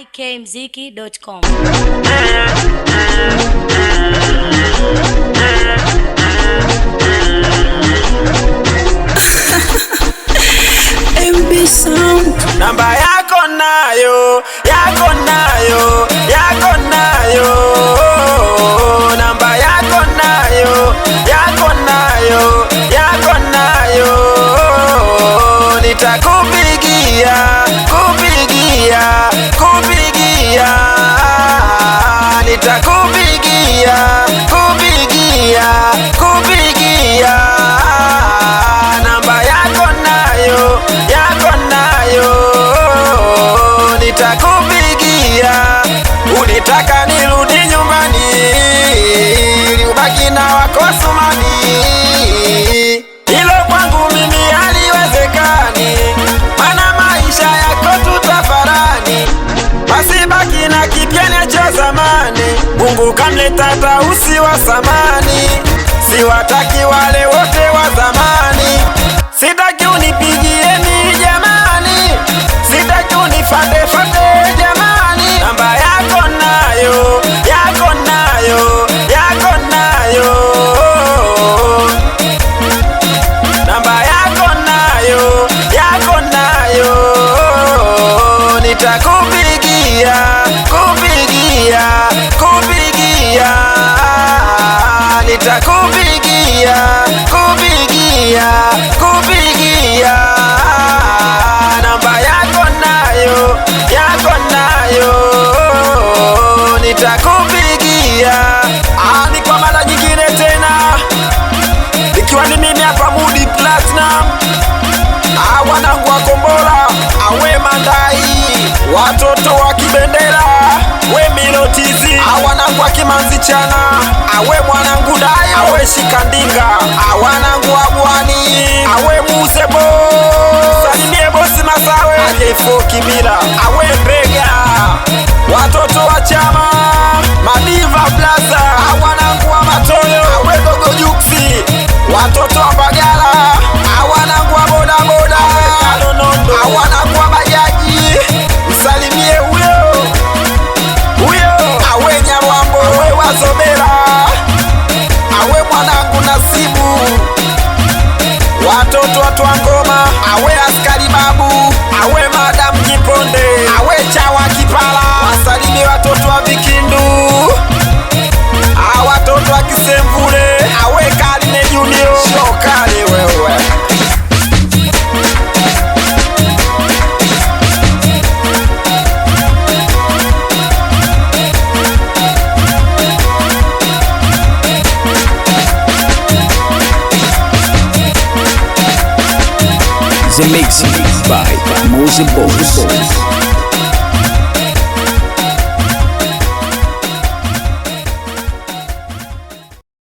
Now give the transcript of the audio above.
ikmziki.com. MB Sound. Namba yako nayo, yako nayo, yako nayo. Namba yako nayo, yako nayo, yako nayo. Nitakupigia, kupigia, kupigia. Nitakupigia, kupigia, kupigia. Namba yako nayo, yako nayo. Nitakupigia. Ulitaka nirudi nyumbani ili ubaki na wako Sumani. Hilo kwangu mimi haliwezekani, maana maisha yako tutafarani. Basi baki na kipyene cha zamani, Mungu kamleta Tausi wa samani. Siwataki wale wote wa zamani, sitaki unipigie mi jamani, sitaki unifate fate jamani. Namba yako nayo, yako nayo, yako nayo. Namba yako nayo, yako nayo. Nitakupigia, kupigia, kupigia. Nitakupigia, kupigia, kupigia. Namba yako nayo, yako nayo. Nitakupigia. Ni kwa mara nyingine tena, ikiwa ni mimi hapa Mudi Platinum. Wanangu wa Kombola, awe Mandai, watoto wa Kibendera, we Milotizi, wanangu wa Kimanzi Chana, awe mwanangu Dai, awe Shikandinga, wanangu wa Bwani, awe Musebo, salimie bosi Masawe, J4 Kibira, awe Mbega, watoto wa Chama, Madiva Plaza, wanangu wa Matoyo, awe Dogo Juksi, watoto wa Bagala, wanangu wa boda boda, wanangu wa bajaji, msalimie huyo awe Nyarwambo, awe Wazobera, awe mwanangu Nasibu, watoto wa Twangoma, awe Askari Babu, awe Madam Kiponde, awe Chawa Kipala, wasalimie watoto wa Vikindu, watoto wa Kisemvule, awe Kaline Junior, Shokali wewe. The mixing by Mose Boss.